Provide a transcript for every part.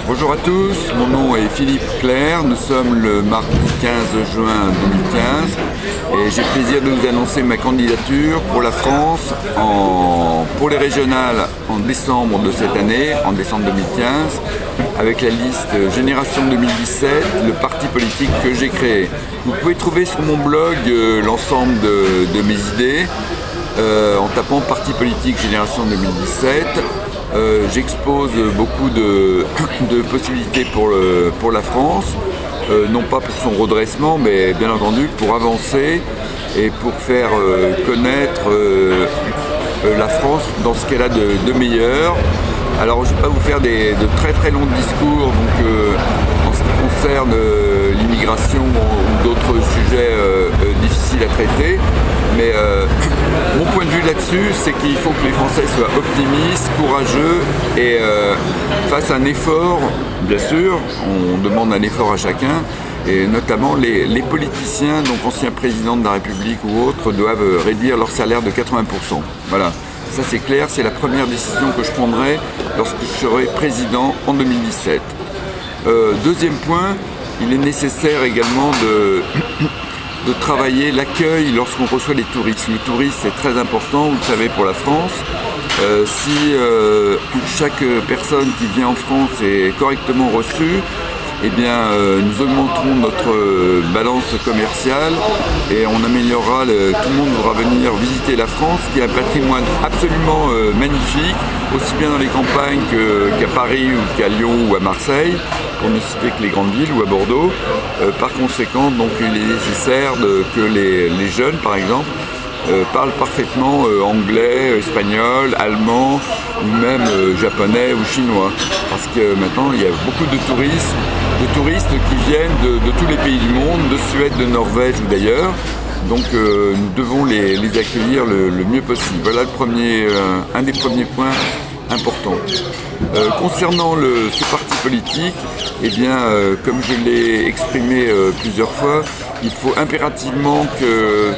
Bonjour à tous, mon nom est Philippe Clerc, nous sommes le mardi 15 juin 2015 et j'ai le plaisir de vous annoncer ma candidature pour la France pour les régionales en décembre de cette année, en décembre 2015, avec la liste Génération 2017, le parti politique que j'ai créé. Vous pouvez trouver sur mon blog l'ensemble de mes idées en tapant Parti politique Génération 2017. J'expose beaucoup de possibilités pour la France, non pas pour son redressement, mais bien entendu pour avancer et pour faire connaître la France dans ce qu'elle a de meilleur. Alors je ne vais pas vous faire de très très longs discours en ce qui concerne l'immigration ou d'autres sujets difficiles à traiter, mais mon point de vue là-dessus, c'est qu'il faut que les Français soient optimistes, courageux et fassent un effort. Bien sûr, on demande un effort à chacun, et notamment les politiciens, donc anciens présidents de la République ou autres, doivent réduire leur salaire de 80%. Voilà, ça c'est clair, c'est la première décision que je prendrai lorsque je serai président en 2017. Deuxième point, il est nécessaire également de travailler l'accueil lorsqu'on reçoit les touristes. Le tourisme c'est très important, vous le savez, pour la France. Si chaque personne qui vient en France est correctement reçue, eh bien, nous augmenterons notre balance commerciale et on améliorera, tout le monde voudra venir visiter la France, qui est un patrimoine absolument magnifique, aussi bien dans les campagnes qu'à Paris ou qu'à Lyon ou à Marseille, pour ne citer que les grandes villes, ou à Bordeaux. Par conséquent, donc, il est nécessaire que les jeunes, par exemple, parlent parfaitement anglais, espagnol, allemand ou même japonais ou chinois. Parce que maintenant, il y a beaucoup de touristes qui viennent de tous les pays du monde, de Suède, de Norvège ou d'ailleurs. Donc nous devons les accueillir le mieux possible. Voilà un des premiers points importants. Concernant ce parti politique, eh bien, comme je l'ai exprimé plusieurs fois, il faut impérativement que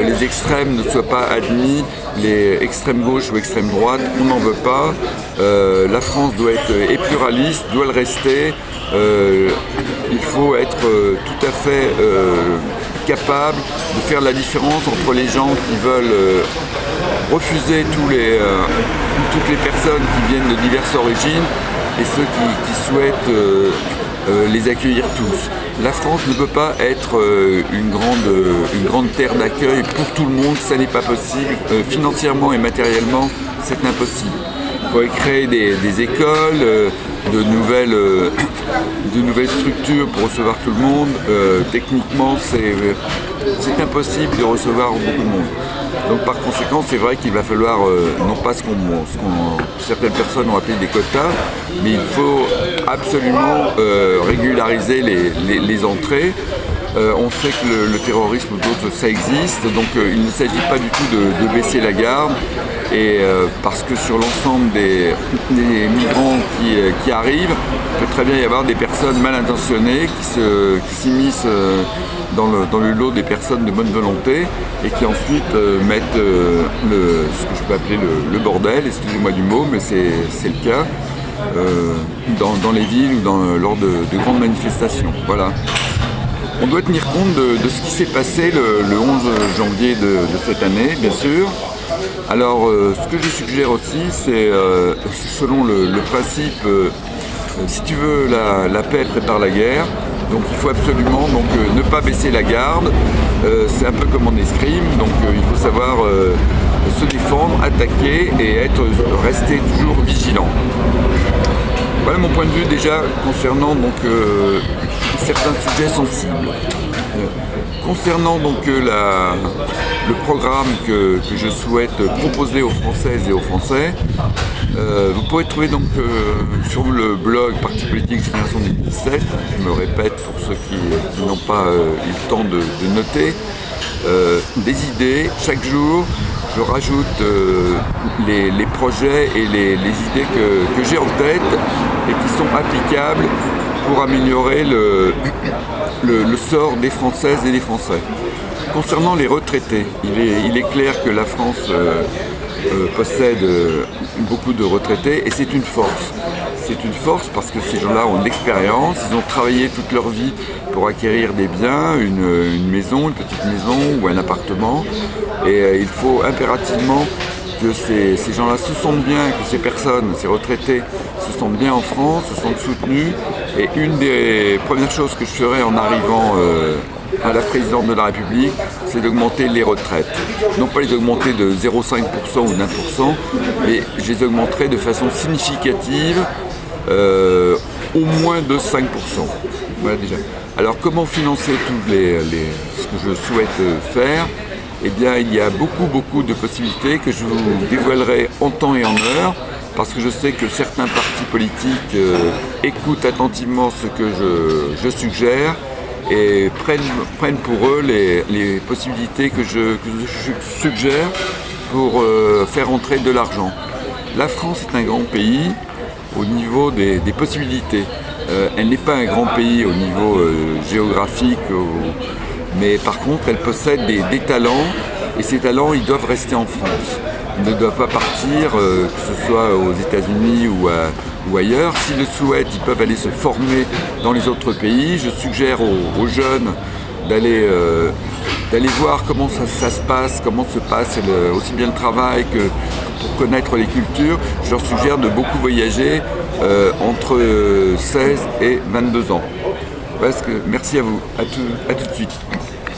les extrêmes ne soient pas admis, les extrêmes gauche ou extrême droite, on n'en veut pas. La France doit être pluraliste, doit le rester. Il faut être tout à fait capable de faire la différence entre les gens qui veulent refuser toutes les personnes qui viennent de diverses origines et ceux qui souhaitent les accueillir tous. La France ne peut pas être une grande terre d'accueil pour tout le monde, ça n'est pas possible. Financièrement et matériellement, c'est impossible. Il faut créer des écoles, de nouvelles structures pour recevoir tout le monde. Techniquement, c'est impossible de recevoir beaucoup de monde. Donc par conséquent, c'est vrai qu'il va falloir, non pas ce que certaines personnes ont appelé des quotas, mais il faut absolument régulariser les entrées. On sait que le terrorisme ou d'autres, ça existe, donc il ne s'agit pas du tout de baisser la garde. Et parce que sur l'ensemble des migrants qui arrivent, il peut très bien y avoir des personnes mal intentionnées qui s'immiscent dans le lot des personnes de bonne volonté et qui ensuite mettent ce que je peux appeler le bordel, excusez-moi du mot, mais c'est le cas, dans les villes ou lors de grandes manifestations. Voilà. On doit tenir compte de ce qui s'est passé le 11 janvier de cette année, bien sûr. Alors, ce que je suggère aussi, c'est, selon le principe, si tu veux la paix, prépare la guerre. Donc il faut absolument ne pas baisser la garde. C'est un peu comme en escrime, donc il faut savoir se défendre, attaquer et rester toujours vigilant. Voilà mon point de vue déjà concernant certains sujets sensibles. Concernant le programme que je souhaite proposer aux Françaises et aux Français, vous pouvez trouver sur le blog Parti politique Génération 2017, je me répète pour ceux qui n'ont pas eu le temps de noter, des idées. Chaque jour, je rajoute les projets et les idées que j'ai en tête et qui sont applicables pour améliorer le sort des Françaises et des Français. Concernant les retraités, il est clair que la France possède beaucoup de retraités et c'est une force. c'est une force parce que ces gens-là ont de l'expérience, ils ont travaillé toute leur vie pour acquérir des biens, une maison, une petite maison ou un appartement. Et il faut impérativement que ces gens-là se sentent bien, que ces personnes, ces retraités, se sentent bien en France, se sentent soutenus. Et une des premières choses que je ferai en arrivant à la présidente de la République, c'est d'augmenter les retraites. Non pas les augmenter de 0,5% ou d'1%, mais je les augmenterai de façon significative, au moins de 5%. Voilà déjà. Alors comment financer ce que je souhaite faire? Eh bien, il y a beaucoup de possibilités que je vous dévoilerai en temps et en heure, parce que je sais que certains partis politiques écoutent attentivement ce que je suggère et prennent pour eux les possibilités que je suggère pour faire entrer de l'argent. La France est un grand pays au niveau des possibilités. Elle n'est pas un grand pays au niveau géographique, mais par contre elle possède des talents, et ces talents ils doivent rester en France. Ils ne doivent pas partir, que ce soit aux États-Unis ou ailleurs. S'ils le souhaitent, ils peuvent aller se former dans les autres pays. Je suggère aux jeunes d'aller voir comment ça se passe, comment se passe aussi bien le travail que pour connaître les cultures. Je leur suggère de beaucoup voyager entre 16 et 22 ans. Merci à vous, à tout de suite.